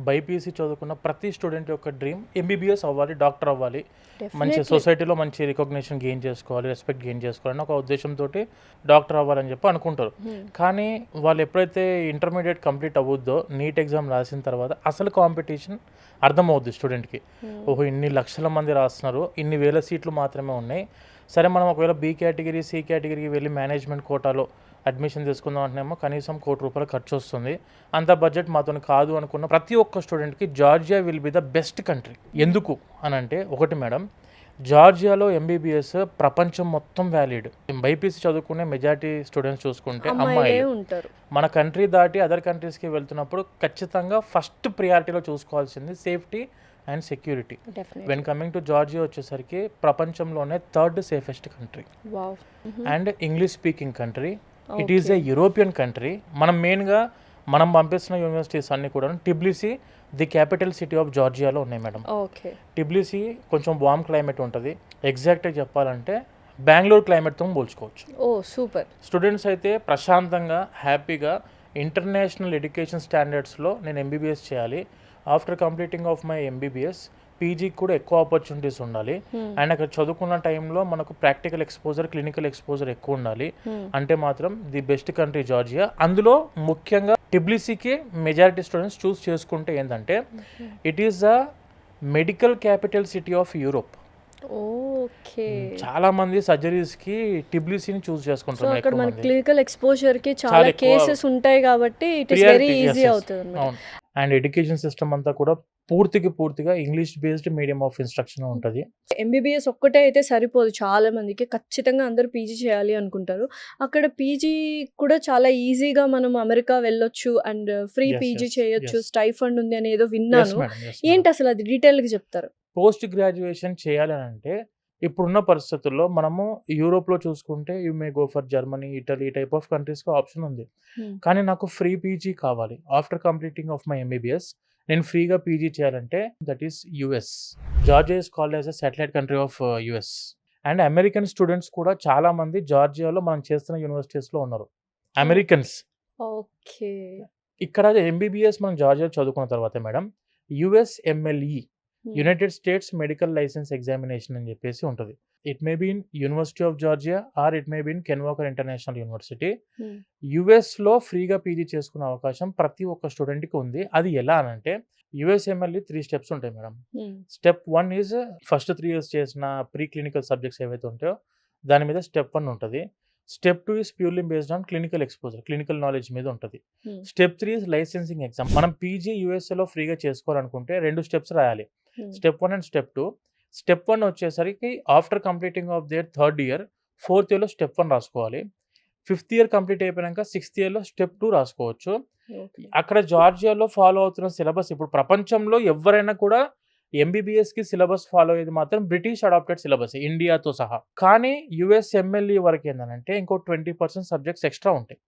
BiPC చదువుకున్న ప్రతి student యొక్క డ్రీమ్ ఎంబీబీఎస్ అవ్వాలి, డాక్టర్ అవ్వాలి, మంచి డెఫినెట్లీ. సొసైటీలో మంచి రికగ్నిషన్ గెయిన్ చేసుకోవాలి, రెస్పెక్ట్ గెయిన్ చేసుకోవాలని ఒక ఉద్దేశంతో డాక్టర్ అవ్వాలని చెప్పి అనుకుంటారు. కానీ వాళ్ళు ఎప్పుడైతే ఇంటర్మీడియట్ కంప్లీట్ అవ్వద్దో నీట్ ఎగ్జామ్ రాసిన తర్వాత అసలు కాంపిటీషన్ అర్థమవుద్ది స్టూడెంట్కి. ఓహో, ఇన్ని లక్షల మంది రాస్తున్నారు, ఇన్ని వేల సీట్లు మాత్రమే ఉన్నాయి. సరే, మనం ఒకవేళ బీ కేటగిరీ, సి కేటగిరీకి వెళ్ళి మేనేజ్మెంట్ కోటాలో అడ్మిషన్ తీసుకుందాం అంటేనేమో కనీసం ₹1,00,00,000 ఖర్చు వస్తుంది. అంత బడ్జెట్ మాతో కాదు అనుకున్న ప్రతి ఒక్క స్టూడెంట్కి Georgia will be the best country. ఎందుకు అని అంటే, ఒకటి మేడం, జార్జియాలో ఎంబీబీఎస్ ప్రపంచం మొత్తం వ్యాలిడ్. బైపీసీ చదువుకునే మెజారిటీ స్టూడెంట్స్ చూసుకుంటే అమ్మాయిలు. ఉంటారు. మన కంట్రీ దాటి అదర్ కంట్రీస్కి వెళ్తున్నప్పుడు ఖచ్చితంగా ఫస్ట్ ప్రియారిటీలో చూసుకోవాల్సింది safety and security. When coming to Georgia వచ్చేసరికి ప్రపంచంలోనే 3rd safest country and English speaking country. It is a European country. మనం పంపిస్తున్న యూనివర్సిటీస్ అన్ని కూడా Tbilisi the capital city of జార్జియాలో ఉన్నాయి మేడం. టిబ్లిసీ కొంచెం వామ్ క్లైమేట్ ఉంటుంది. ఎగ్జాక్ట్గా చెప్పాలంటే బెంగళూరు క్లైమేట్తో పోల్చుకోవచ్చు. సూపర్. స్టూడెంట్స్ అయితే ప్రశాంతంగా, హ్యాపీగా ఇంటర్నేషనల్ ఎడ్యుకేషన్ స్టాండర్డ్స్లో నేను ఎంబీబీఎస్ చేయాలి, after completing of my MBBS పీజీకి కూడా ఎక్కువ ఆపర్చునిటీస్ ఉండాలి, అండ్ అక్కడ చదువుకున్న టైంలో మనకు ప్రాక్టికల్ ఎక్స్పోజర్, క్లినికల్ ఎక్స్పోజర్ ఎక్కువ ఉండాలి అంటే మాత్రం ది బెస్ట్ కంట్రీ జార్జియా. అందులో ముఖ్యంగా టిబ్లిసీకి మెజారిటీ స్టూడెంట్స్ చూస్ చేసుకుంటే ఏంటంటే it is the medical capital city of Europe. చాలా మంది సర్జరీస్ కి టిబ్లిసీని చూస్ చేసుకుంటారు. అక్కడ మనకి క్లినికల్ ఎక్స్పోజర్ కి చాలా కేసెస్ ఉంటాయి కాబట్టి ఇట్ ఇస్ వెరీ ఈజీ అవుతుంది. అండ్ ఎడ్యుకేషన్ సిస్టమ్ అంతా కూడా పూర్తిగా English based medium of instruction ఉంటుంది. ఎంబీబీఎస్ ఒక్కటే అయితే సరిపోదు, చాలా మందికి ఖచ్చితంగా అందరూ పీజీ చేయాలి అనుకుంటారు. అక్కడ పీజీ కూడా చాలా ఈజీగా మనం అమెరికా వెళ్ళొచ్చు అండ్ ఫ్రీ పీజీ చేయొచ్చు, స్టైఫండ్ ఉంది అని ఏదో విన్నాను. ఏంటి అసలు అది డీటెయిల్గా చెప్తారు? పోస్ట్ గ్రాడ్యుయేషన్ చేయాలని అంటే ఇప్పుడున్న పరిస్థితుల్లో మనము యూరోప్లో చూసుకుంటే you may go for Germany, Italy type of కంట్రీస్కి ఆప్షన్ ఉంది. కానీ నాకు ఫ్రీ పీజీ కావాలి. After completing of my MBBS నేను ఫ్రీగా పీజీ చేయాలంటే that is US. Georgia is called as a satellite country of US. And American students కూడా చాలా మంది జార్జియాలో మనం చేస్తున్న యూనివర్సిటీస్లో ఉన్నారు, అమెరికన్స్. ఇక్కడ ఎంబీబీఎస్ మనం జార్జియా చదువుకున్న తర్వాత madam USMLE, United States medical licence examination అని చెప్పేసి ఉంటుంది. It may be in university of Georgia or it may be in Ken Walker international university. యుఎస్లో ఫ్రీగా పీజీ చేసుకునే అవకాశం ప్రతి ఒక్క స్టూడెంట్కి ఉంది. అది ఎలా అనంటే యుఎస్ఎంఎల్ఈ 3 స్టెప్స్ ఉంటాయి madam. Step 1 is first 3 years చేసిన ప్రీ క్లినికల్ సబ్జెక్ట్స్ ఏవైతే ఉంటాయో దాని మీద స్టెప్ 1 ఉంటుంది. Step 2 is purely based on clinical exposure, clinical knowledge మీద ఉంటుంది. Step 3 is licensing exam. మనం పీజీ యూఎస్ఏలో ఫ్రీగా చేసుకోవాలనుకుంటే 2 స్టెప్స్ రాయాలి, స్టెప్ 1 అండ్ స్టెప్ 2. స్టెప్ 1 వచ్చేసరికి after completing of their 3rd year, 4th yearలో స్టెప్ 1 రాసుకోవాలి. 5th year కంప్లీట్ అయిపోయాక 6th yearలో స్టెప్ 2 రాసుకోవచ్చు. అక్కడ జార్జియాలో ఫాలో అవుతున్న సిలబస్, ఇప్పుడు ప్రపంచంలో ఎవరైనా కూడా ఎంబీబీఎస్కి సిలబస్ ఫాలో అయ్యేది మాత్రం బ్రిటిష్ అడాప్టెడ్ సిలబస్ ఇండియాతో సహా. కానీ యుఎస్ఎంఎల్ఈ వరకు ఏంటంటే ఇంకో 20% సబ్జెక్ట్స్ ఎక్స్ట్రా ఉంటాయి.